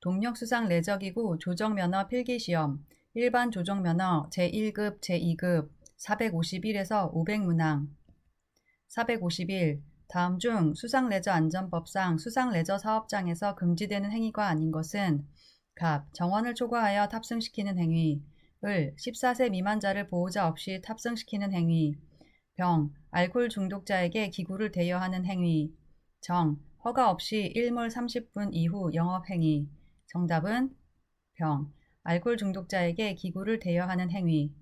동력수상레저기구 조정면허 필기시험 일반 조정면허 제1급, 제2급 451에서 500문항 451. 다음 중 수상레저안전법상 수상레저사업장에서 금지되는 행위가 아닌 것은 갑. 정원을 초과하여 탑승시키는 행위 을. 14세 미만자를 보호자 없이 탑승시키는 행위 병. 알코올 중독자에게 기구를 대여하는 행위 정. 허가 없이 1몰 30분 이후 영업행위 정답은 병. 알코올 중독자에게 기구를 대여하는 행위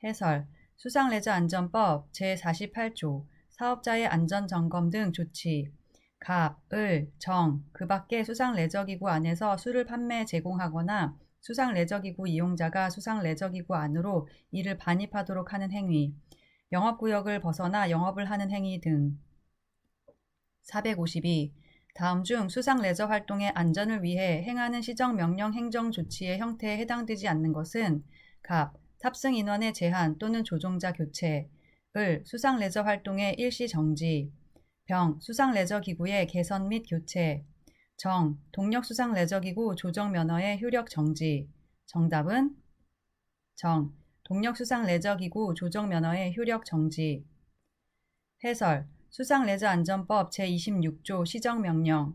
해설 수상레저안전법 제48조 사업자의 안전점검 등 조치 갑, 을, 정, 그 밖에 수상레저기구 안에서 술을 판매 제공하거나 수상레저기구 이용자가 수상레저기구 안으로 이를 반입하도록 하는 행위 영업구역을 벗어나 영업을 하는 행위 등 452. 다음 중 수상레저 활동의 안전을 위해 행하는 시정명령 행정조치의 형태에 해당되지 않는 것은 갑. 탑승 인원의 제한 또는 조종자 교체 을. 수상레저 활동의 일시 정지 병. 수상레저기구의 개선 및 교체 정. 동력수상레저기구 조정면허의 효력 정지 정답은 정. 동력수상레저기구 조정면허의 효력 정지 해설 수상레저안전법 제26조 시정명령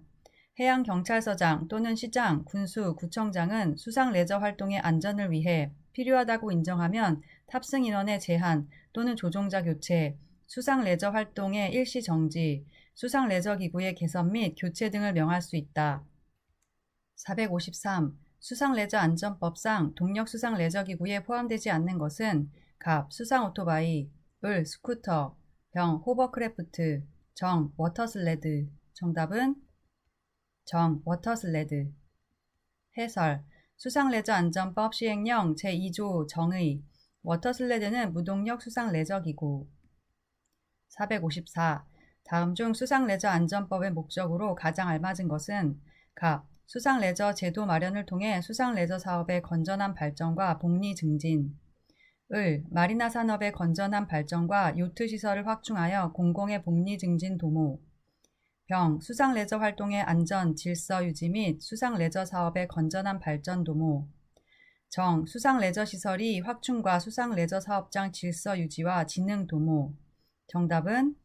해양경찰서장 또는 시장, 군수, 구청장은 수상레저 활동의 안전을 위해 필요하다고 인정하면 탑승 인원의 제한 또는 조종자 교체, 수상레저 활동의 일시 정지, 수상레저기구의 개선 및 교체 등을 명할 수 있다. 453. 수상레저안전법상 동력수상레저기구에 포함되지 않는 것은 갑. 수상오토바이, 을. 스쿠터, 병. 호버크래프트, 정. 워터슬레드 정답은 정. 워터슬레드 해설 수상레저안전법 시행령 제2조 정의 워터슬레드는 무동력 수상레저기구 454. 다음 중 수상레저안전법의 목적으로 가장 알맞은 것은 갑. 수상레저 제도 마련을 통해 수상레저 사업의 건전한 발전과 복리 증진 을. 마리나 산업의 건전한 발전과 요트 시설을 확충하여 공공의 복리 증진 도모 병. 수상레저 활동의 안전, 질서 유지 및 수상레저 사업의 건전한 발전 도모 정. 수상레저 시설이 확충과 수상레저 사업장 질서 유지와 진흥 도모 정답은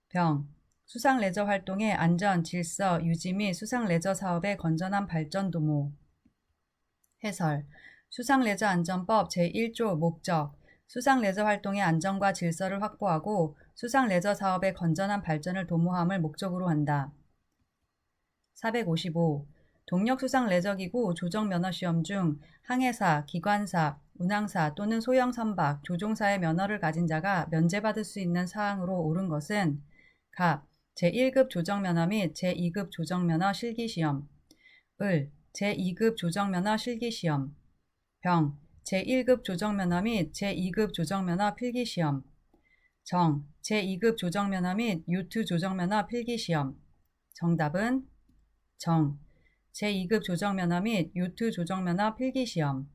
병. 수상레저 활동의 안전, 질서 유지 및 수상레저 사업의 건전한 발전 도모 해설 수상레저안전법 제1조 목적 수상레저 활동의 안전과 질서를 확보하고 수상레저 사업의 건전한 발전을 도모함을 목적으로 한다. 455. 동력수상레저기구 조정면허시험 중 항해사, 기관사, 운항사 또는 소형 선박, 조종사의 면허를 가진 자가 면제받을 수 있는 사항으로 옳은 것은 갑. 제1급 조정면허 및 제2급 조정면허 실기시험 을. 제2급 조정면허 실기시험 병. 제1급 조정면허 및 제2급 조정면허 필기시험 정. 제2급 조정면허 및 요트 조정면허 필기시험 정답은 정. 제2급 조정면허 및 요트 조정면허 필기시험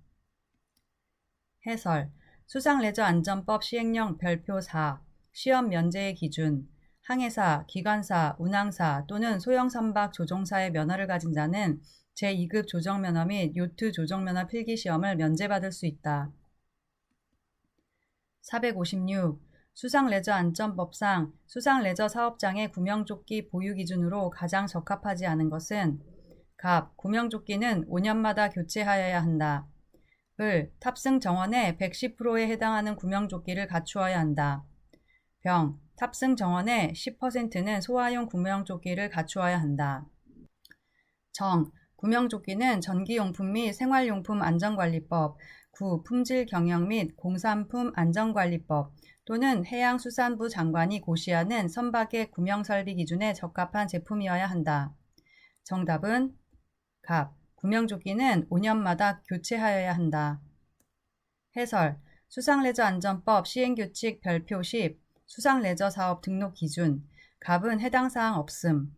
해설 수상레저안전법 시행령 별표 4 시험 면제의 기준 항해사, 기관사, 운항사 또는 소형 선박 조종사의 면허를 가진 자는 제2급 조정면허 및 요트 조정면허 필기시험을 면제받을 수 있다. 456. 수상레저안전법상 수상레저 사업장의 구명조끼 보유 기준으로 가장 적합하지 않은 것은 갑. 구명조끼는 5년마다 교체하여야 한다. 을. 탑승 정원의 110%에 해당하는 구명조끼를 갖추어야 한다. 병. 탑승 정원의 10%는 소화용 구명조끼를 갖추어야 한다. 정. 구명조끼는 전기용품 및 생활용품 안전관리법, 구. 품질경영 및 공산품 안전관리법 또는 해양수산부 장관이 고시하는 선박의 구명설비 기준에 적합한 제품이어야 한다. 정답은 갑. 구명조끼는 5년마다 교체하여야 한다. 해설 수상레저안전법 시행규칙 별표 10 수상레저 사업 등록 기준 갑은 해당 사항 없음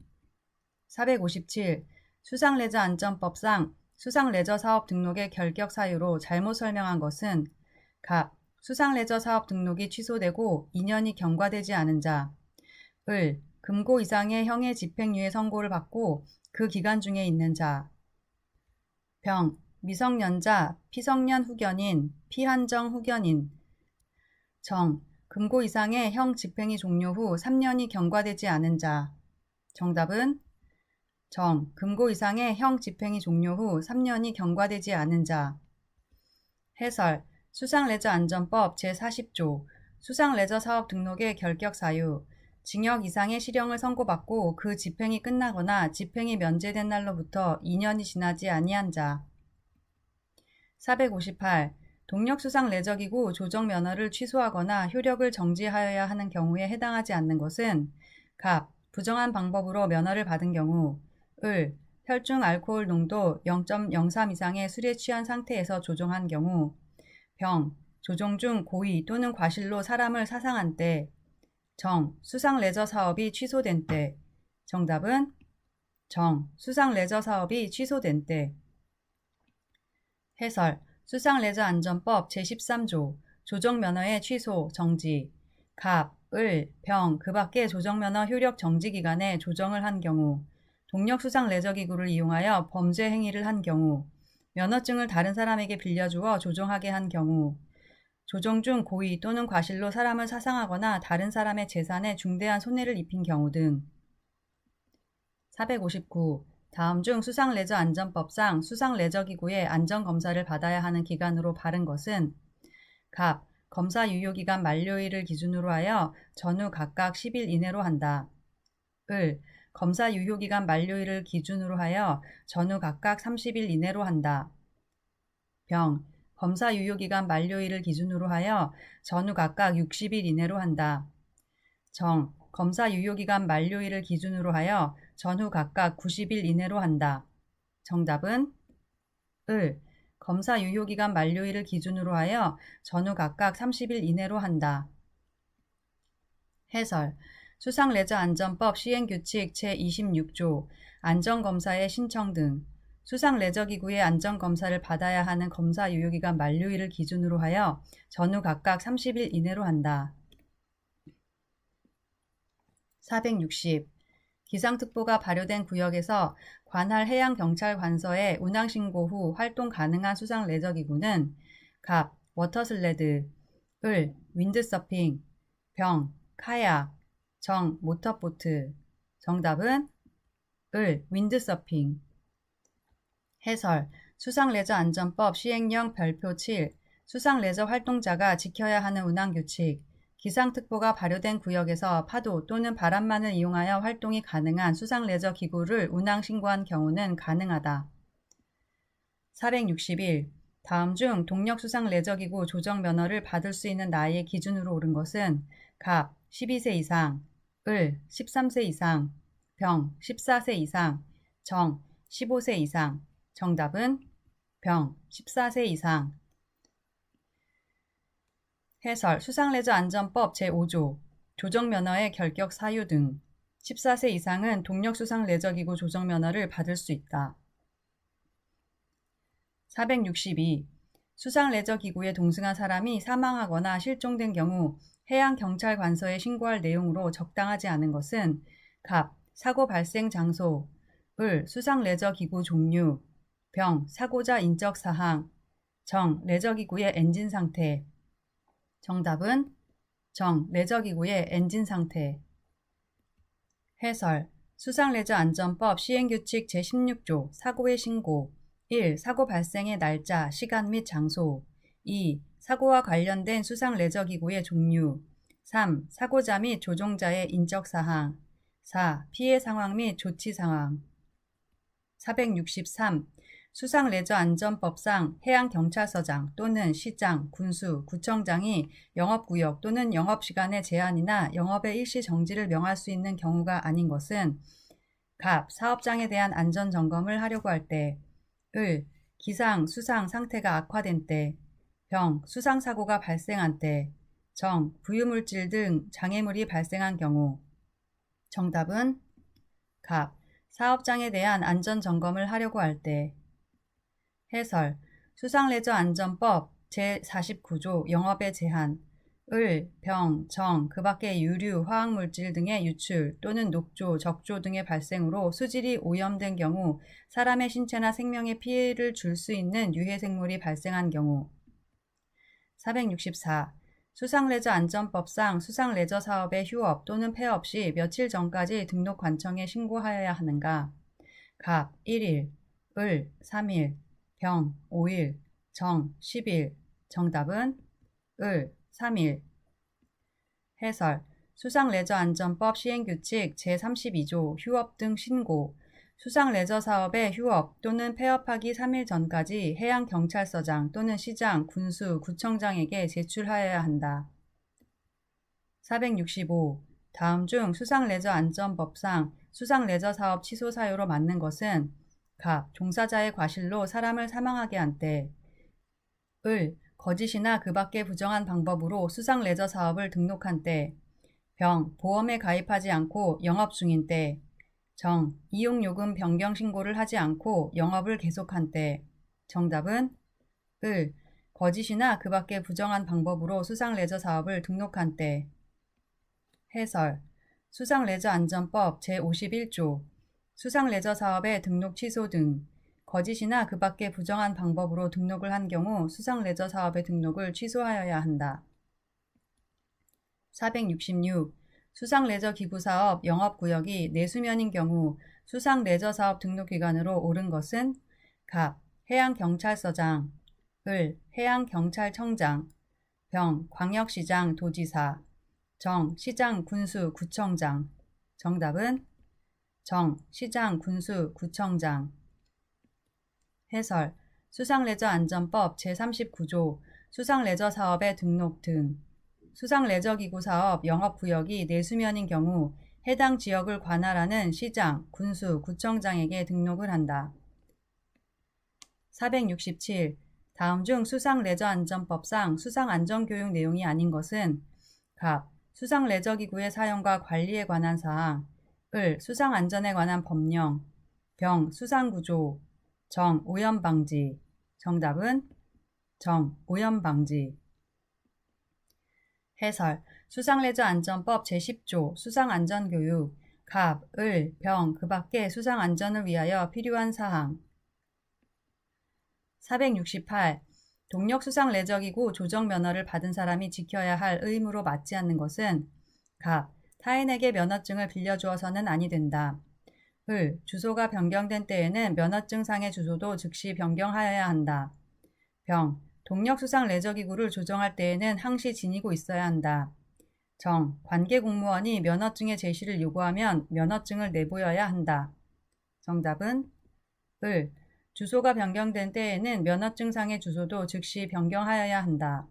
457. 수상레저안전법상 수상레저 사업 등록의 결격 사유로 잘못 설명한 것은 갑. 수상레저 사업 등록이 취소되고 2년이 경과되지 않은 자 을. 금고 이상의 형의 집행유예 선고를 받고 그 기간 중에 있는 자. 병, 미성년자, 피성년 후견인, 피한정 후견인. 정, 금고 이상의 형 집행이 종료 후 3년이 경과되지 않은 자. 정답은 정, 금고 이상의 형 집행이 종료 후 3년이 경과되지 않은 자. 해설, 수상레저안전법 제40조, 수상레저 사업 등록의 결격 사유, 징역 이상의 실형을 선고받고 그 집행이 끝나거나 집행이 면제된 날로부터 2년이 지나지 아니한 자. 458. 동력수상레저기구 조정면허를 취소하거나 효력을 정지하여야 하는 경우에 해당하지 않는 것은 갑, 부정한 방법으로 면허를 받은 경우, 을, 혈중 알코올 농도 0.03 이상의 술에 취한 상태에서 조종한 경우, 병, 조종 중 고의 또는 과실로 사람을 사상한 때, 정, 수상레저 사업이 취소된 때. 정답은 정, 수상레저 사업이 취소된 때. 해설, 수상레저안전법 제13조, 조정면허의 취소, 정지. 갑, 을, 병, 그 밖의 조정면허 효력 정지 기간에 조정을 한 경우, 동력수상레저기구를 이용하여 범죄 행위를 한 경우, 면허증을 다른 사람에게 빌려주어 조종하게 한 경우, 조종 중 고의 또는 과실로 사람을 사상하거나 다른 사람의 재산에 중대한 손해를 입힌 경우 등. 459. 다음 중 수상레저안전법상 수상레저기구의 안전검사를 받아야 하는 기간으로 바른 것은 갑, 검사 유효기간 만료일을 기준으로 하여 전후 각각 10일 이내로 한다. 을, 검사 유효기간 만료일을 기준으로 하여 전후 각각 30일 이내로 한다. 병, 검사 유효기간 만료일을 기준으로 하여 전후 각각 60일 이내로 한다. 정, 검사 유효기간 만료일을 기준으로 하여 전후 각각 90일 이내로 한다. 정답은 을, 검사 유효기간 만료일을 기준으로 하여 전후 각각 30일 이내로 한다. 해설, 수상레저안전법 시행규칙 제26조, 안전검사의 신청 등, 수상레저기구의 안전검사를 받아야 하는 검사 유효기간 만료일을 기준으로 하여 전후 각각 30일 이내로 한다. 460. 기상특보가 발효된 구역에서 관할 해양경찰관서에 운항신고 후 활동 가능한 수상레저기구는 갑, 워터슬레드, 을, 윈드서핑, 병, 카약, 정, 모터보트. 정답은 을, 윈드서핑. 해설, 수상레저안전법 시행령 별표 7, 수상레저 활동자가 지켜야 하는 운항규칙, 기상특보가 발효된 구역에서 파도 또는 바람만을 이용하여 활동이 가능한 수상레저 기구를 운항신고한 경우는 가능하다. 461. 다음 중 동력수상레저기구 조정면허를 받을 수 있는 나이의 기준으로 옳은 것은 갑, 12세 이상, 을, 13세 이상, 병, 14세 이상, 정, 15세 이상. 정답은 병, 14세 이상. 해설, 수상레저안전법 제5조, 조정면허의 결격 사유 등. 14세 이상은 동력수상레저기구 조정면허를 받을 수 있다. 462. 수상레저기구에 동승한 사람이 사망하거나 실종된 경우 해양경찰관서에 신고할 내용으로 적당하지 않은 것은 갑, 사고 발생 장소, 을, 수상레저기구 종류, 병, 사고자 인적사항, 정, 레저기구의 엔진 상태. 정답은 정, 레저기구의 엔진 상태. 해설, 수상레저안전법 시행규칙 제16조, 사고의 신고. 1. 사고 발생의 날짜, 시간 및 장소. 2. 사고와 관련된 수상레저기구의 종류. 3. 사고자 및 조종자의 인적사항. 4. 피해 상황 및 조치 상황. 463. 수상레저안전법상 해양경찰서장 또는 시장, 군수, 구청장이 영업구역 또는 영업시간의 제한이나 영업의 일시 정지를 명할 수 있는 경우가 아닌 것은 갑, 사업장에 대한 안전점검을 하려고 할 때, 을, 기상, 수상 상태가 악화된 때, 병, 수상사고가 발생한 때, 정, 부유물질 등 장애물이 발생한 경우. 정답은 갑, 사업장에 대한 안전점검을 하려고 할 때. 해설, 수상레저안전법 제49조 영업의 제한. 을, 병, 정, 그 밖의 유류, 화학물질 등의 유출 또는 녹조, 적조 등의 발생으로 수질이 오염된 경우 사람의 신체나 생명에 피해를 줄 수 있는 유해생물이 발생한 경우. 464. 수상레저안전법상 수상레저 사업의 휴업 또는 폐업 시 며칠 전까지 등록관청에 신고하여야 하는가? 갑 1일, 을 3일, 병 5일, 정 10일. 정답은 을 3일. 해설. 수상레저안전법 시행규칙 제32조 휴업 등 신고. 수상레저 사업의 휴업 또는 폐업하기 3일 전까지 해양경찰서장 또는 시장, 군수, 구청장에게 제출하여야 한다. 465. 다음 중 수상레저안전법상 수상레저사업 취소 사유로 맞는 것은 갑. 종사자의 과실로 사람을 사망하게 한 때. 을. 거짓이나 그 밖의 부정한 방법으로 수상레저 사업을 등록한 때. 병. 보험에 가입하지 않고 영업 중인 때. 정. 이용요금 변경 신고를 하지 않고 영업을 계속한 때. 정답은 을. 거짓이나 그 밖의 부정한 방법으로 수상레저 사업을 등록한 때. 해설. 수상레저안전법 제51조 수상레저 사업의 등록 취소 등 거짓이나 그 밖의 부정한 방법으로 등록을 한 경우 수상레저 사업의 등록을 취소하여야 한다. 466. 수상레저기구사업 영업구역이 내수면인 경우 수상레저사업 등록기관으로 옳은 것은 갑. 해양경찰서장, 을. 해양경찰청장, 병. 광역시장, 도지사, 정. 시장, 군수, 구청장. 정답은 정. 시장, 군수, 구청장. 해설. 수상레저안전법 제39조 수상레저사업의 등록 등 수상레저기구 사업 영업구역이 내수면인 경우 해당 지역을 관할하는 시장, 군수, 구청장에게 등록을 한다. 467. 다음 중 수상레저안전법상 수상안전교육 내용이 아닌 것은 갑. 수상레저기구의 사용과 관리에 관한 사항, 을. 수상안전에 관한 법령, 병. 수상구조, 정. 오염방지. 정답은 정. 오염방지. 해설. 수상레저안전법 제10조 수상안전교육 갑, 을, 병, 그 밖의 수상안전을 위하여 필요한 사항. 468. 동력수상레저기구 조정면허를 받은 사람이 지켜야 할 의무로 맞지 않는 것은 갑. 타인에게 면허증을 빌려주어서는 아니 된다. 을. 주소가 변경된 때에는 면허증상의 주소도 즉시 변경하여야 한다. 병. 동력수상레저기구를 조정할 때에는 항시 지니고 있어야 한다. 정. 관계공무원이 면허증의 제시를 요구하면 면허증을 내보여야 한다. 정답은 을. 주소가 변경된 때에는 면허증상의 주소도 즉시 변경하여야 한다.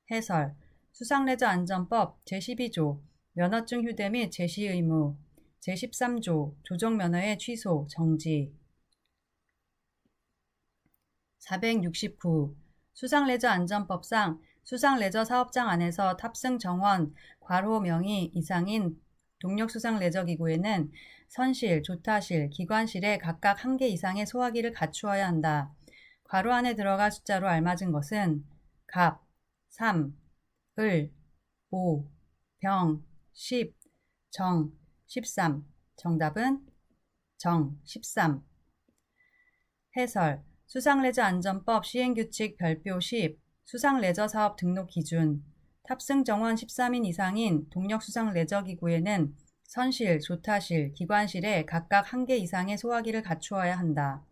해설. 수상레저안전법 제12조 면허증 휴대 및 제시 의무 제13조 조정면허의 취소, 정지. 469. 수상레저안전법상 수상레저 사업장 안에서 탑승 정원, 괄호 명의 이상인 동력수상레저기구에는 선실, 조타실, 기관실에 각각 1개 이상의 소화기를 갖추어야 한다. 괄호 안에 들어갈 숫자로 알맞은 것은 갑, 3, 을, 5, 병, 10, 정, 13. 정답은 정, 13. 해설. 수상레저안전법 시행규칙 별표 10 수상레저사업 등록 기준 탑승 정원 13인 이상인 동력수상레저기구에는 선실, 조타실, 기관실에 각각 1개 이상의 소화기를 갖추어야 한다.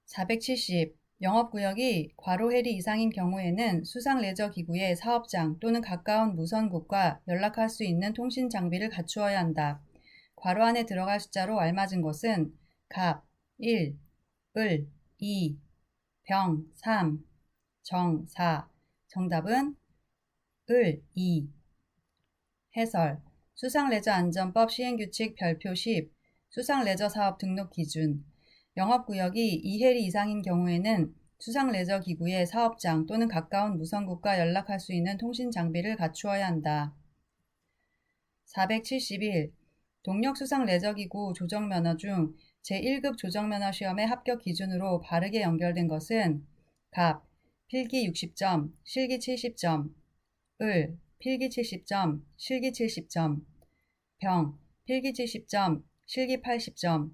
470. 영업구역이 괄호 해리 이상인 경우에는 수상레저기구의 사업장 또는 가까운 무선국과 연락할 수 있는 통신 장비를 갖추어야 한다. 괄호 안에 들어갈 숫자로 알맞은 것은 갑, 1, 을, 2, 병, 3, 정, 4. 정답은 을, 2. 해설. 수상레저안전법 시행규칙 별표 10 수상레저사업 등록 기준 영업구역이 2해리 이상인 경우에는 수상레저기구의 사업장 또는 가까운 무선국과 연락할 수 있는 통신 장비를 갖추어야 한다. 471. 동력수상레저기구 조정면허 중 제1급 조정면허 시험의 합격 기준으로 바르게 연결된 것은 갑. 필기 60점, 실기 70점. 을, 필기 70점, 실기 70점. 병, 필기 70점, 실기 80점.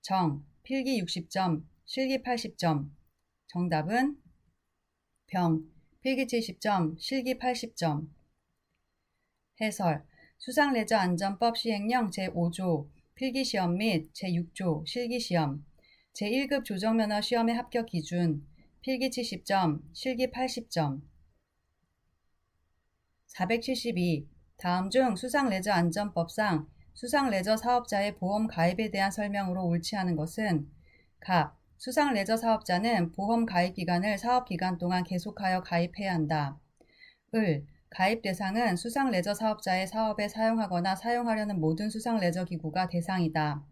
정, 필기 60점, 실기 80점. 정답은 병, 필기 70점, 실기 80점. 해설, 수상레저안전법 시행령 제5조, 필기시험 및 제6조, 실기시험, 제1급 조정면허 시험의 합격 기준, 필기 70점, 실기 80점. 472. 다음 중 수상레저안전법상 수상레저 사업자의 보험 가입에 대한 설명으로 옳지 않은 것은 갑. 수상레저 사업자는 보험 가입 기간을 사업 기간 동안 계속하여 가입해야 한다. 을. 가입 대상은 수상레저 사업자의 사업에 사용하거나 사용하려는 모든 수상레저 기구가 대상이다.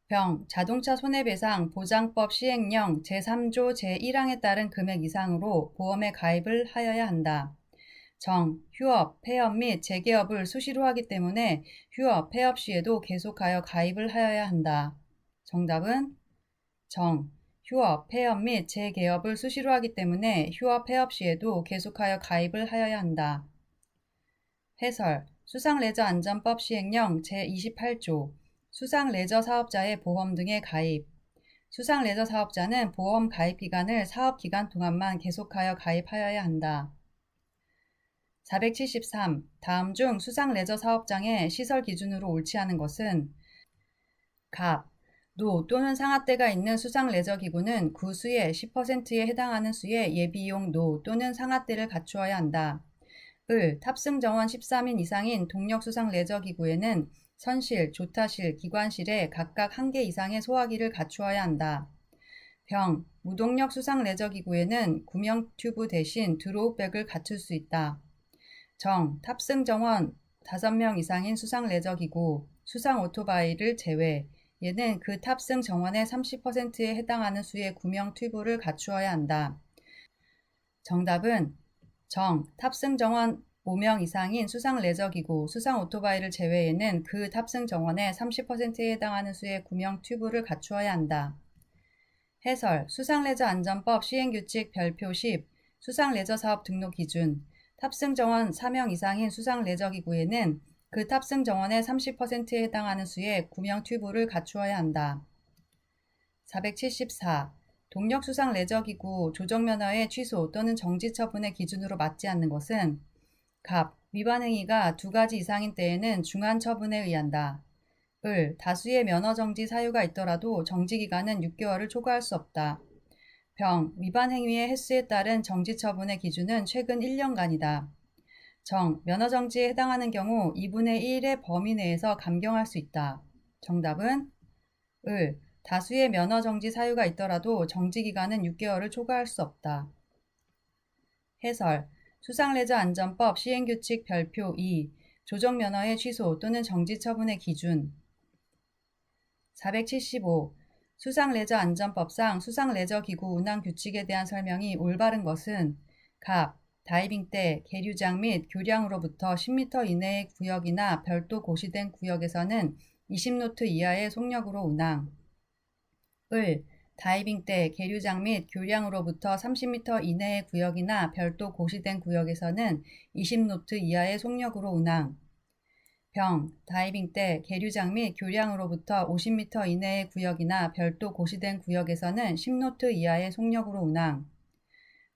병. 자동차 손해배상 보장법 시행령 제3조 제1항에 따른 금액 이상으로 보험에 가입을 하여야 한다. 정. 휴업, 폐업 및 재개업을 수시로 하기 때문에 휴업, 폐업 시에도 계속하여 가입을 하여야 한다. 정답은 정. 휴업, 폐업 및 재개업을 수시로 하기 때문에 휴업, 폐업 시에도 계속하여 가입을 하여야 한다. 해설. 수상레저안전법 시행령 제28조 수상레저 사업자의 보험 등의 가입. 수상레저 사업자는 보험 가입 기간을 사업 기간 동안만 계속하여 가입하여야 한다. 473. 다음 중 수상레저 사업장의 시설 기준으로 옳지 않은 것은 갑. 노 또는 상하대가 있는 수상레저 기구는 구 수의 10%에 해당하는 수의 예비용 노 또는 상하대를 갖추어야 한다. 을. 탑승 정원 13인 이상인 동력 수상레저 기구에는 선실, 조타실, 기관실에 각각 1개 이상의 소화기를 갖추어야 한다. 병. 무동력 수상레저 기구에는 구명 튜브 대신 드로우백을 갖출 수 있다. 정. 탑승 정원 5명 이상인 수상 레저 기구, 수상 오토바이를 제외, 얘는 그 탑승 정원의 30%에 해당하는 수의 구명 튜브를 갖추어야 한다. 정답은 정. 탑승 정원 5명 이상인 수상 레저 기구, 수상 오토바이를 제외에는 그 탑승 정원의 30%에 해당하는 수의 구명 튜브를 갖추어야 한다. 해설. 수상레저안전법 시행규칙 별표 10 수상레저 사업 등록 기준 탑승 정원 4명 이상인 수상 레저 기구에는 그 탑승 정원의 30%에 해당하는 수의 구명 튜브를 갖추어야 한다. 474. 동력 수상 레저 기구 조정면허의 취소 또는 정지 처분의 기준으로 맞지 않는 것은 갑. 위반 행위가 2가지 이상인 때에는 중한 처분에 의한다. 을. 다수의 면허 정지 사유가 있더라도 정지 기간은 6개월을 초과할 수 없다. 병. 위반 행위의 횟수에 따른 정지 처분의 기준은 최근 1년간이다. 정. 면허 정지에 해당하는 경우 2분의 1의 범위 내에서 감경할 수 있다. 정답은 을. 다수의 면허 정지 사유가 있더라도 정지 기간은 6개월을 초과할 수 없다. 해설. 수상레저안전법 시행규칙 별표 2 조정면허의 취소 또는 정지 처분의 기준 475. 수상레저안전법상 수상레저기구 운항규칙에 대한 설명이 올바른 것은 갑. 다이빙 때 계류장 및 교량으로부터 10m 이내의 구역이나 별도 고시된 구역에서는 20노트 이하의 속력으로 운항. 을. 다이빙 때 계류장 및 교량으로부터 30m 이내의 구역이나 별도 고시된 구역에서는 20노트 이하의 속력으로 운항. 병. 다이빙 때 계류장 및 교량으로부터 50m 이내의 구역이나 별도 고시된 구역에서는 10노트 이하의 속력으로 운항.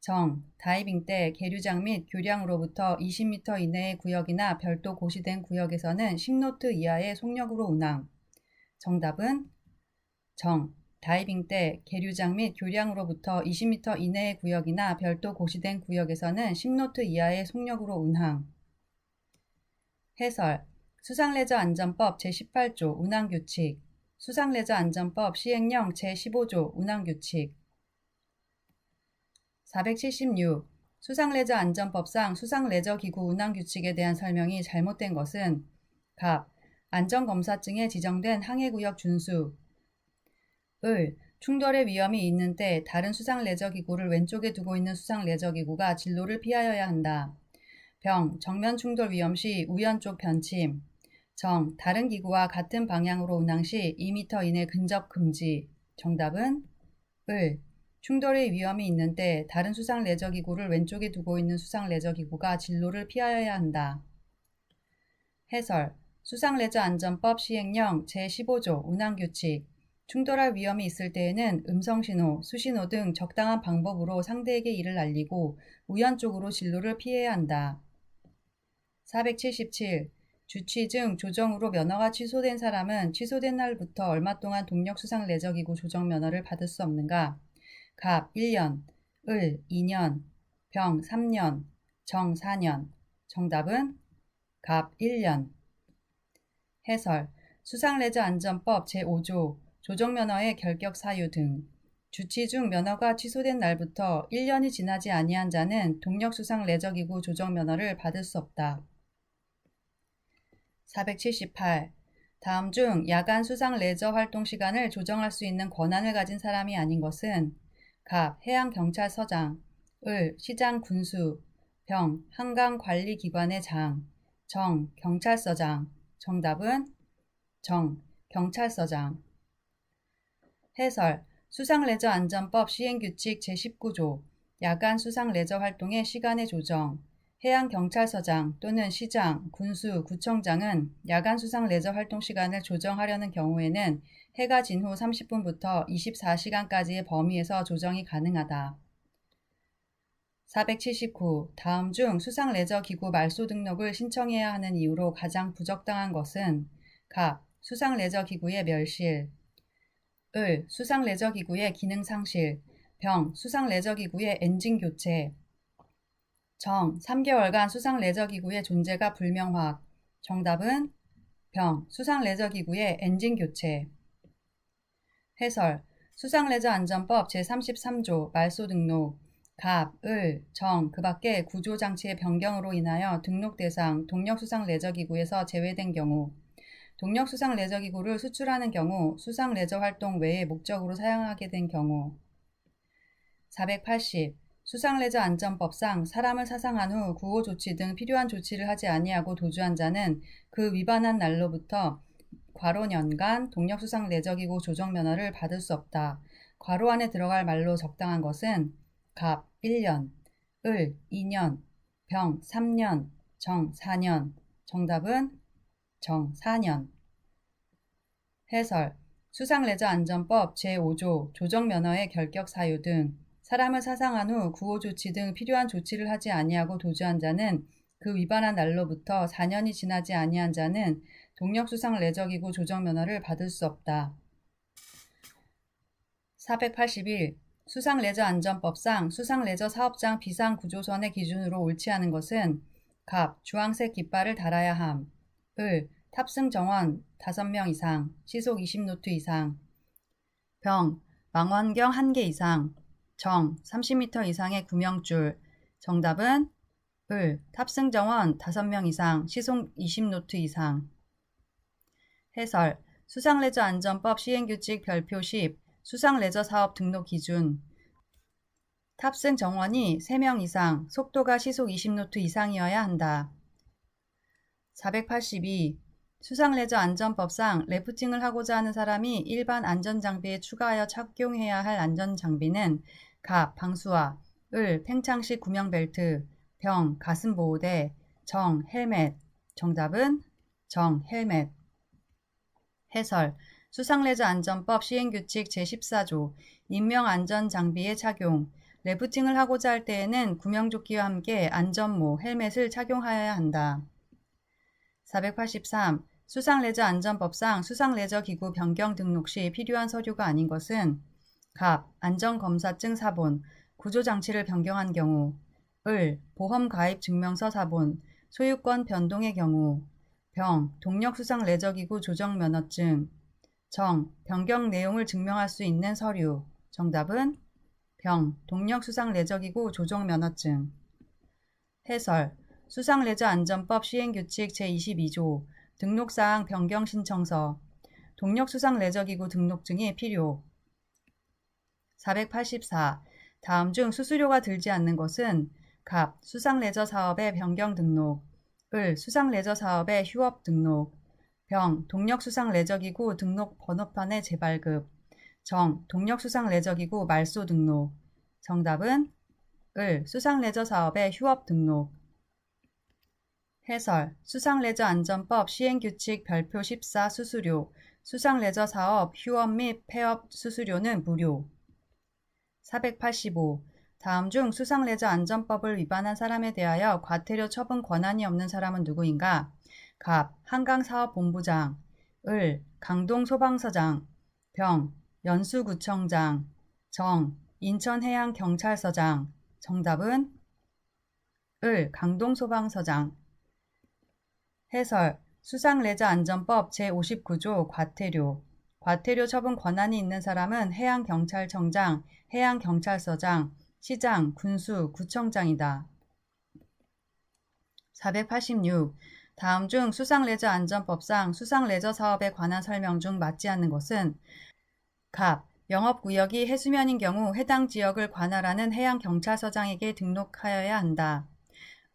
정. 다이빙 때 계류장 및 교량으로부터 20m 이내의 구역이나 별도 고시된 구역에서는 10노트 이하의 속력으로 운항. 정답은 정. 다이빙 때 계류장 및 교량으로부터 20m 이내의 구역이나 별도 고시된 구역에서는 10노트 이하의 속력으로 운항. 해설. 수상레저안전법 제18조 운항규칙 수상레저안전법 시행령 제15조 운항규칙 476. 수상레저안전법상 수상레저기구 운항규칙에 대한 설명이 잘못된 것은 갑. 안전검사증에 지정된 항해구역 준수 을. 충돌의 위험이 있는 때 다른 수상레저기구를 왼쪽에 두고 있는 수상레저기구가 진로를 피하여야 한다. 병. 정면 충돌 위험 시 우연쪽 변침 정. 다른 기구와 같은 방향으로 운항 시 2m 이내 근접 금지 정답은 을. 충돌의 위험이 있는 때 다른 수상레저기구를 왼쪽에 두고 있는 수상레저기구가 진로를 피하여야 한다. 해설 수상레저안전법 시행령 제15조 운항규칙 충돌할 위험이 있을 때에는 음성신호, 수신호 등 적당한 방법으로 상대에게 이를 알리고 우연쪽으로 진로를 피해야 한다. 477. 주취 중 조정으로 면허가 취소된 사람은 취소된 날부터 얼마 동안 동력수상레저기구 조정면허를 받을 수 없는가? 갑 1년, 을 2년, 병 3년, 정 4년. 정답은 갑 1년. 해설 수상레저안전법 제5조 조정면허의 결격 사유 등 주취 중 면허가 취소된 날부터 1년이 지나지 아니한 자는 동력수상레저기구 조정면허를 받을 수 없다. 478. 다음 중 야간 수상 레저 활동 시간을 조정할 수 있는 권한을 가진 사람이 아닌 것은 갑 해양경찰서장, 을 시장 군수, 병 한강관리기관의 장, 정 경찰서장. 정답은 정 경찰서장. 해설 수상레저안전법 시행규칙 제19조 야간 수상 레저 활동의 시간의 조정 해양경찰서장 또는 시장, 군수, 구청장은 야간 수상 레저 활동 시간을 조정하려는 경우에는 해가 진 후 30분부터 24시간까지의 범위에서 조정이 가능하다. 479. 다음 중 수상 레저 기구 말소 등록을 신청해야 하는 이유로 가장 부적당한 것은 갑. 수상 레저 기구의 멸실, 을. 수상 레저 기구의 기능 상실, 병. 수상 레저 기구의 엔진 교체, 정. 3개월간 수상 레저 기구의 존재가 불명확. 정답은 병. 수상 레저 기구의 엔진 교체. 해설 수상 레저 안전법 제33조 말소 등록 갑, 을, 정, 그 밖의 구조장치의 변경으로 인하여 등록 대상 동력수상 레저기구에서 제외된 경우 동력수상 레저기구를 수출하는 경우 수상 레저 활동 외의 목적으로 사용하게 된 경우 480. 수상레저안전법상 사람을 사상한 후 구호조치 등 필요한 조치를 하지 아니하고 도주한 자는 그 위반한 날로부터 괄호 년간 동력수상 레저기구 조정면허를 받을 수 없다. 괄호 안에 들어갈 말로 적당한 것은 갑 1년, 을 2년, 병 3년, 정 4년. 정답은 정 4년. 해설 수상레저안전법 제5조 조정면허의 결격 사유 등 사람을 사상한 후 구호조치 등 필요한 조치를 하지 아니하고 도주한 자는 그 위반한 날로부터 4년이 지나지 아니한 자는 동력수상 레저기구 조정면허를 받을 수 없다. 481. 수상레저안전법상 수상레저 사업장 비상구조선의 기준으로 옳지 않은 것은 갑. 주황색 깃발을 달아야 함, 을. 탑승 정원 5명 이상, 시속 20노트 이상, 병. 망원경 1개 이상, 정. 30m 이상의 구명줄. 정답은 을. 탑승 정원 5명 이상, 시속 20노트 이상. 해설 수상레저안전법 시행규칙 별표 10 수상레저 사업 등록 기준 탑승 정원이 3명 이상, 속도가 시속 20노트 이상이어야 한다. 482. 수상레저안전법상 래프팅을 하고자 하는 사람이 일반 안전장비에 추가하여 착용해야 할 안전장비는 갑. 방수화, 을. 팽창식 구명벨트, 병. 가슴보호대, 정. 헬멧. 정답은 정. 헬멧. 해설 수상레저안전법 시행규칙 제14조 인명안전장비의 착용 래프팅을 하고자 할 때에는 구명조끼와 함께 안전모, 헬멧을 착용하여야 한다. 483. 수상레저안전법상 수상레저기구 변경 등록 시 필요한 서류가 아닌 것은 갑. 안전검사증 사본, 구조장치를 변경한 경우, 을. 보험가입증명서 사본, 소유권 변동의 경우, 병. 동력수상레저기구 조정면허증, 정. 변경 내용을 증명할 수 있는 서류. 정답은 병. 동력수상레저기구 조정면허증. 해설 수상레저안전법 시행규칙 제22조 등록사항 변경 신청서 동력수상레저기구 등록증이 필요 484. 다음 중 수수료가 들지 않는 것은 갑. 수상레저 사업의 변경 등록, 을. 수상레저 사업의 휴업 등록, 병. 동력수상레저기구 등록 번호판의 재발급, 정. 동력수상레저기구 말소 등록. 정답은 을. 수상레저사업의 휴업 등록. 해설. 수상레저안전법 시행규칙 별표 14 수수료. 수상레저사업 휴업 및 폐업 수수료는 무료. 485. 다음 중 수상레저안전법을 위반한 사람에 대하여 과태료 처분 권한이 없는 사람은 누구인가? 갑. 한강사업본부장. 을. 강동소방서장. 병. 연수구청장. 정. 인천해양경찰서장. 정답은 을. 강동소방서장. 해설. 수상레저안전법 제59조 과태료. 과태료 처분 권한이 있는 사람은 해양경찰청장, 해양경찰서장, 시장, 군수, 구청장이다. 486. 다음 중 수상레저안전법상 수상레저사업에 관한 설명 중 맞지 않는 것은 갑. 영업구역이 해수면인 경우 해당 지역을 관할하는 해양경찰서장에게 등록하여야 한다.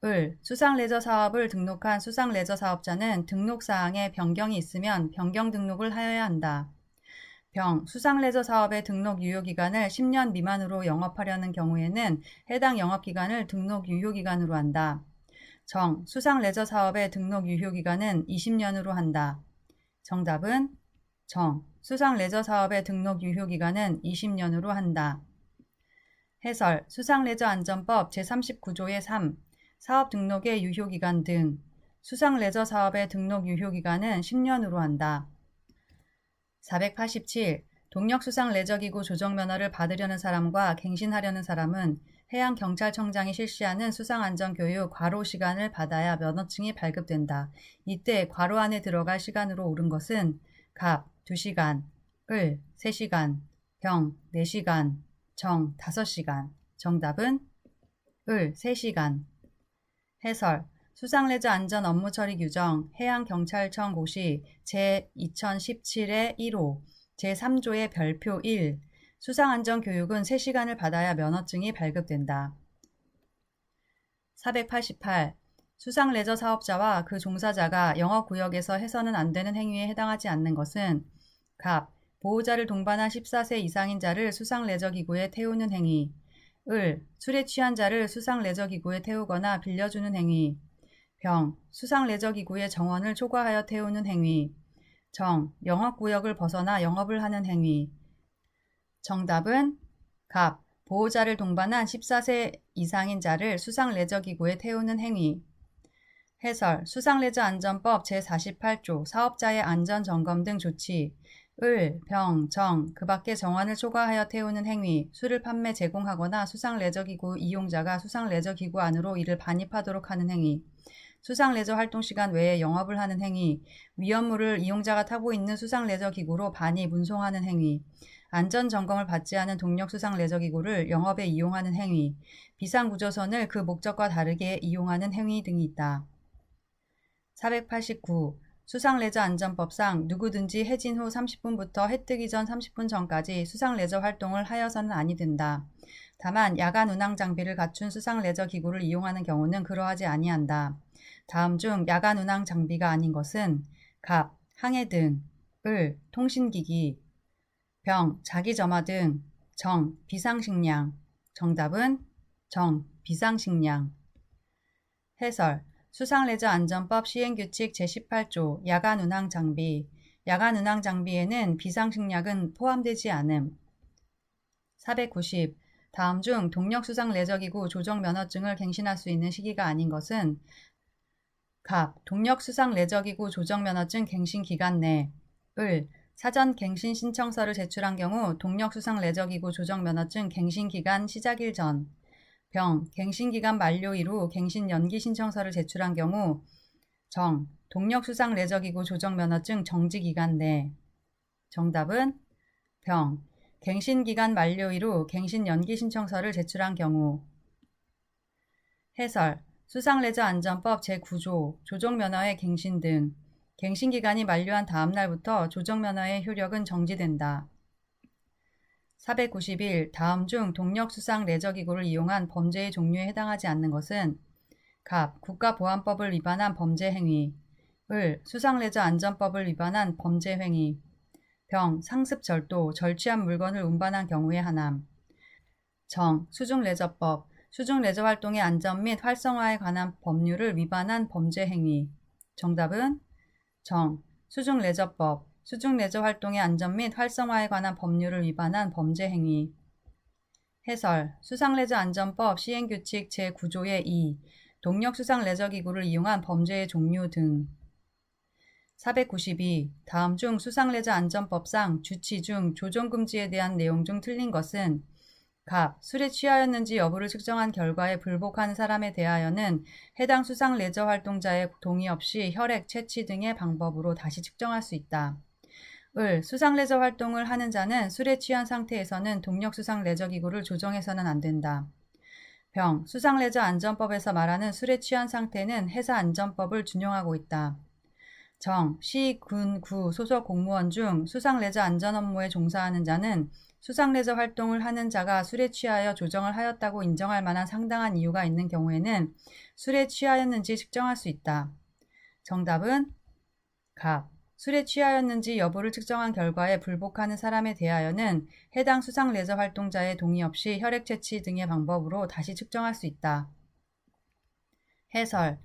을. 수상레저사업을 등록한 수상레저사업자는 등록사항에 변경이 있으면 변경 등록을 하여야 한다. 병. 수상레저사업의 등록 유효기간을 10년 미만으로 영업하려는 경우에는 해당 영업기간을 등록 유효기간으로 한다. 정. 수상레저사업의 등록 유효기간은 20년으로 한다. 정답은 정. 수상레저사업의 등록 유효기간은 20년으로 한다. 해설. 수상레저안전법 제39조의 3. 사업 등록의 유효기간 등. 수상레저사업의 등록 유효기간은 10년으로 한다. 487. 동력수상레저기구 조정면허를 받으려는 사람과 갱신하려는 사람은 해양경찰청장이 실시하는 수상안전교육 괄호 시간을 받아야 면허증이 발급된다. 이때 괄호 안에 들어갈 시간으로 옳은 것은 갑. 2시간, 을. 3시간, 병. 4시간, 정. 5시간. 정답은 을. 3시간. 해설. 수상레저 안전 업무 처리 규정 해양경찰청 고시 제2017의 1호 제3조의 별표 1 수상안전교육은 3시간을 받아야 면허증이 발급된다. 488. 수상레저 사업자와 그 종사자가 영업구역에서 해서는 안 되는 행위에 해당하지 않는 것은 갑. 보호자를 동반한 14세 이상인 자를 수상레저기구에 태우는 행위. 을. 술에 취한 자를 수상레저기구에 태우거나 빌려주는 행위. 병. 수상레저기구의 정원을 초과하여 태우는 행위. 정. 영업구역을 벗어나 영업을 하는 행위. 정답은 갑. 보호자를 동반한 14세 이상인 자를 수상레저기구에 태우는 행위. 해설. 수상레저안전법 제48조 사업자의 안전점검 등 조치. 을, 병, 정, 그 밖의 정원을 초과하여 태우는 행위, 술을 판매 제공하거나 수상레저기구 이용자가 수상레저기구 안으로 이를 반입하도록 하는 행위, 수상레저 활동시간 외에 영업을 하는 행위, 위험물을 이용자가 타고 있는 수상레저기구로 반입, 운송하는 행위, 안전점검을 받지 않은 동력수상레저기구를 영업에 이용하는 행위, 비상구조선을 그 목적과 다르게 이용하는 행위 등이 있다. 489. 수상레저안전법상 누구든지 해진 후 30분부터 해 뜨기 전 30분 전까지 수상레저 활동을 하여서는 아니 된다. 다만 야간 운항 장비를 갖춘 수상레저기구를 이용하는 경우는 그러하지 아니한다. 다음 중 야간 운항 장비가 아닌 것은 갑. 항해등, 을. 통신기기, 병. 자기점화등, 정. 비상식량. 정답은 정. 비상식량. 해설. 수상레저안전법 시행규칙 제18조 야간운항 장비. 야간운항 장비에는 비상식량은 포함되지 않음. 490. 다음 중 동력수상레저기구 조정면허증을 갱신할 수 있는 시기가 아닌 것은 갑. 동력수상레저기구 조정면허증 갱신기간 내. 을. 사전 갱신 신청서를 제출한 경우 동력수상레저기구 조정면허증 갱신기간 시작일 전. 병. 갱신기간 만료일 후 갱신 연기 신청서를 제출한 경우 정. 동력수상레저기구 조정면허증 정지기간 내. 정답은 병. 갱신기간 만료일 후 갱신 연기 신청서를 제출한 경우. 해설. 수상레저안전법 제9조 조정면허의 갱신 등. 갱신기간이 만료한 다음 날부터 조정면허의 효력은 정지된다. 491. 다음 중 동력수상레저기구를 이용한 범죄의 종류에 해당하지 않는 것은 갑. 국가보안법을 위반한 범죄행위. 을. 수상레저안전법을 위반한 범죄행위. 병, 상습 절도, 절취한 물건을 운반한 경우에 하남. 정, 수중레저법, 수중레저 활동의 안전 및 활성화에 관한 법률을 위반한 범죄 행위. 정답은 정, 수중레저법, 수중레저 활동의 안전 및 활성화에 관한 법률을 위반한 범죄 행위. 해설, 수상레저안전법 시행규칙 제9조의 2, 동력수상레저기구를 이용한 범죄의 종류 등. 492. 다음 중 수상레저안전법상 주치 중 조종금지에 대한 내용 중 틀린 것은 갑, 술에 취하였는지 여부를 측정한 결과에 불복하는 사람에 대하여는 해당 수상레저 활동자의 동의 없이 혈액, 채취 등의 방법으로 다시 측정할 수 있다. 을, 수상레저 활동을 하는 자는 술에 취한 상태에서는 동력수상레저기구를 조정해서는 안 된다. 병, 수상레저안전법에서 말하는 술에 취한 상태는 해사안전법을 준용하고 있다. 정, 시, 군, 구 소속 공무원 중 수상레저 안전 업무에 종사하는 자는 수상레저 활동을 하는 자가 술에 취하여 조정을 하였다고 인정할 만한 상당한 이유가 있는 경우에는 술에 취하였는지 측정할 수 있다. 정답은 갑. 술에 취하였는지 여부를 측정한 결과에 불복하는 사람에 대하여는 해당 수상레저 활동자의 동의 없이 혈액 채취 등의 방법으로 다시 측정할 수 있다. 해설,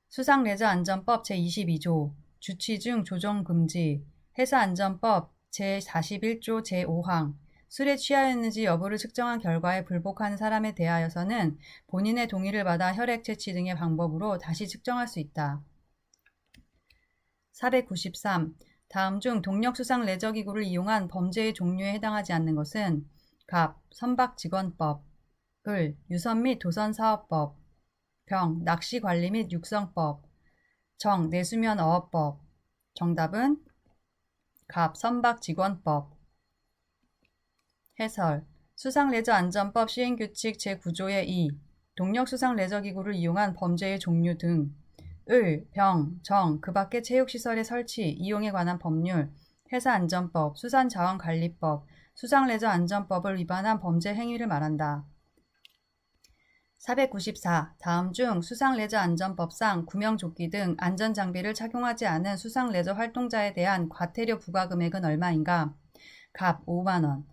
수상레저안전법 제22조, 주치 중 조정 금지, 해사안전법 제41조 제5항, 술에 취하였는지 여부를 측정한 결과에 불복하는 사람에 대하여서는 본인의 동의를 받아 혈액 채취 등의 방법으로 다시 측정할 수 있다. 493. 다음 중 동력수상레저기구를 이용한 범죄의 종류에 해당하지 않는 것은 갑, 선박직원법, 을, 유선 및 도선사업법, 병, 낚시관리 및 육성법, 정, 내수면 어업법. 정답은 갑, 선박직원법. 해설, 수상레저안전법 시행규칙 제9조의 2, 동력수상레저기구를 이용한 범죄의 종류 등. 을, 병, 정, 그 밖의 체육시설의 설치, 이용에 관한 법률, 해사안전법, 수산자원관리법, 수상레저안전법을 위반한 범죄 행위를 말한다. 494. 다음 중 수상레저안전법상 구명조끼 등 안전장비를 착용하지 않은 수상레저 활동자에 대한 과태료 부과금액은 얼마인가? 갑 5만원,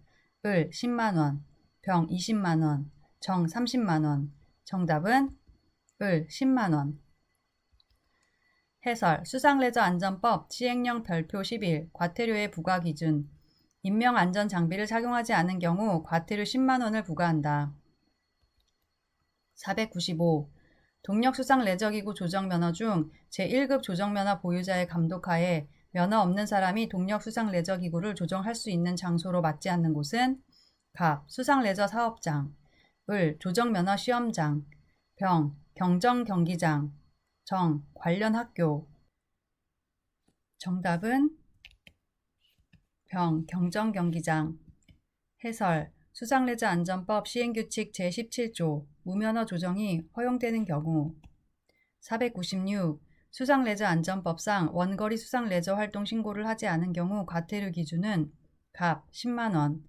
을 10만원, 병 20만원, 정 30만원. 정답은 을 10만원. 해설, 수상레저안전법 시행령 별표 11, 과태료의 부과기준. 인명안전장비를 착용하지 않은 경우 과태료 10만원을 부과한다. 495. 동력수상레저기구 조정면허 중 제1급 조정면허 보유자의 감독하에 면허 없는 사람이 동력수상레저기구를 조정할 수 있는 장소로 맞지 않는 곳은 갑, 수상레저 사업장, 을, 조정면허 시험장, 병, 경정경기장, 정, 관련 학교. 정답은 병, 경정경기장. 해설, 수상레저안전법 시행규칙 제17조, 무면허 조정이 허용되는 경우. 496. 수상레저안전법상 원거리 수상레저 활동 신고를 하지 않은 경우 과태료 기준은 갑 10만원,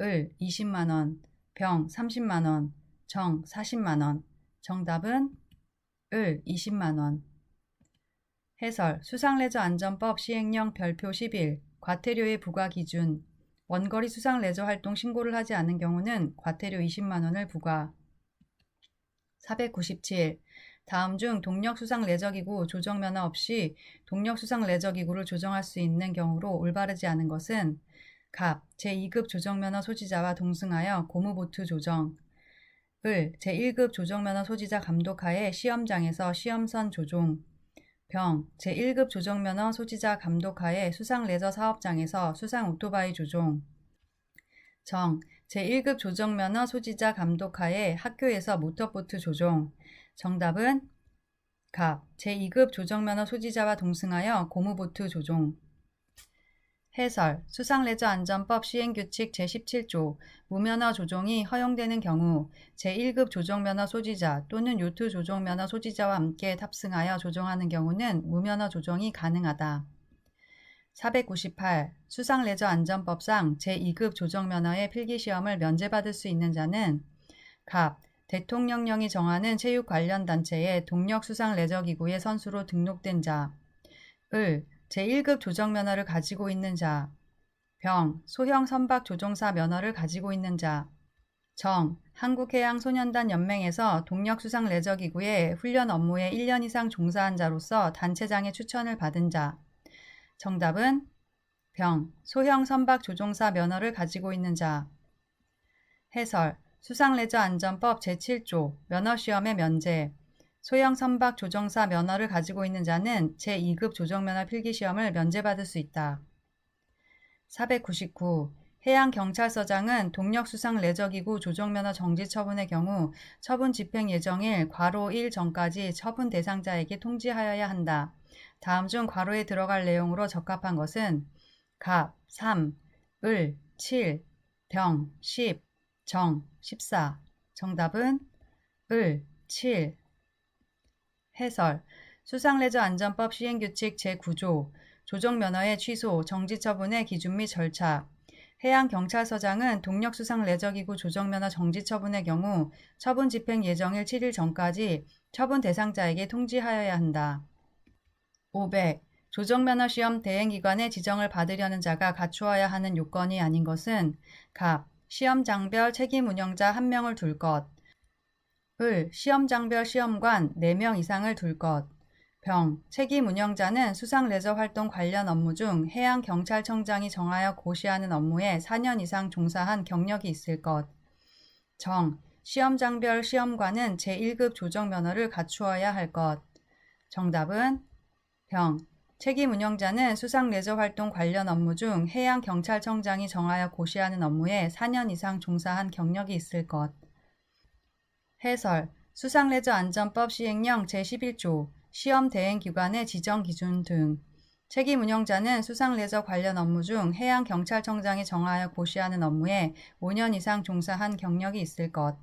을 20만원, 병 30만원, 정 40만원. 정답은 을 20만원. 해설, 수상레저안전법 시행령 별표 11, 과태료의 부과 기준. 원거리 수상레저 활동 신고를 하지 않은 경우는 과태료 20만원을 부과. 497. 다음 중 동력수상레저기구 조정면허 없이 동력수상레저기구를 조정할 수 있는 경우로 올바르지 않은 것은 갑, 제2급 조정면허 소지자와 동승하여 고무보트 조정, 을, 제1급 조정면허 소지자 감독하에 시험장에서 시험선 조종, 병, 제1급 조정면허 소지자 감독하에 수상레저 사업장에서 수상오토바이 조종, 정, 제1급 조정면허 소지자 감독하에 학교에서 모터보트 조종. 정답은 갑, 제2급 조정면허 소지자와 동승하여 고무보트 조종. 해설, 수상레저안전법 시행규칙 제17조, 무면허 조종이 허용되는 경우 제1급 조정면허 소지자 또는 요트 조종면허 소지자와 함께 탑승하여 조종하는 경우는 무면허 조종이 가능하다. 498. 수상레저안전법상 제2급 조정면허의 필기시험을 면제받을 수 있는 자는 갑, 대통령령이 정하는 체육 관련 단체의 동력수상레저기구의 선수로 등록된 자, 을, 제1급 조정면허를 가지고 있는 자, 병, 소형 선박 조종사 면허를 가지고 있는 자. 정, 한국해양소년단 연맹에서 동력수상레저기구의 훈련 업무에 1년 이상 종사한 자로서 단체장의 추천을 받은 자. 정답은 병, 소형 선박 조종사 면허를 가지고 있는 자. 해설, 수상레저안전법 제7조 면허시험의 면제. 소형 선박 조종사 면허를 가지고 있는 자는 제2급 조종면허 필기시험을 면제받을 수 있다. 499. 해양경찰서장은 동력수상레저기구 조종면허 정지 처분의 경우 처분 집행 예정일 괄호 1 전까지 처분 대상자에게 통지하여야 한다. 다음 중 괄호에 들어갈 내용으로 적합한 것은 갑, 3, 을, 7, 병, 10, 정, 14. 정답은 을, 7. 해설, 수상레저안전법 시행규칙 제9조 조종면허의 취소, 정지처분의 기준 및 절차. 해양경찰서장은 동력수상레저기구 조종면허 정지처분의 경우 처분 집행 예정일 7일 전까지 처분 대상자에게 통지하여야 한다. 500. 조종면허시험 대행기관의 지정을 받으려는 자가 갖추어야 하는 요건이 아닌 것은 갑, 시험장별 책임운영자 1명을 둘 것. 을, 시험장별 시험관 4명 이상을 둘 것. 병, 책임운영자는 수상레저활동 관련 업무 중 해양경찰청장이 정하여 고시하는 업무에 4년 이상 종사한 경력이 있을 것. 정, 시험장별 시험관은 제1급 조종면허를 갖추어야 할 것. 정답은 병, 책임운영자는 수상레저활동 관련 업무 중 해양경찰청장이 정하여 고시하는 업무에 4년 이상 종사한 경력이 있을 것. 해설, 수상레저안전법 시행령 제11조 시험 대행기관의 지정 기준 등. 책임운영자는 수상레저 관련 업무 중 해양경찰청장이 정하여 고시하는 업무에 5년 이상 종사한 경력이 있을 것.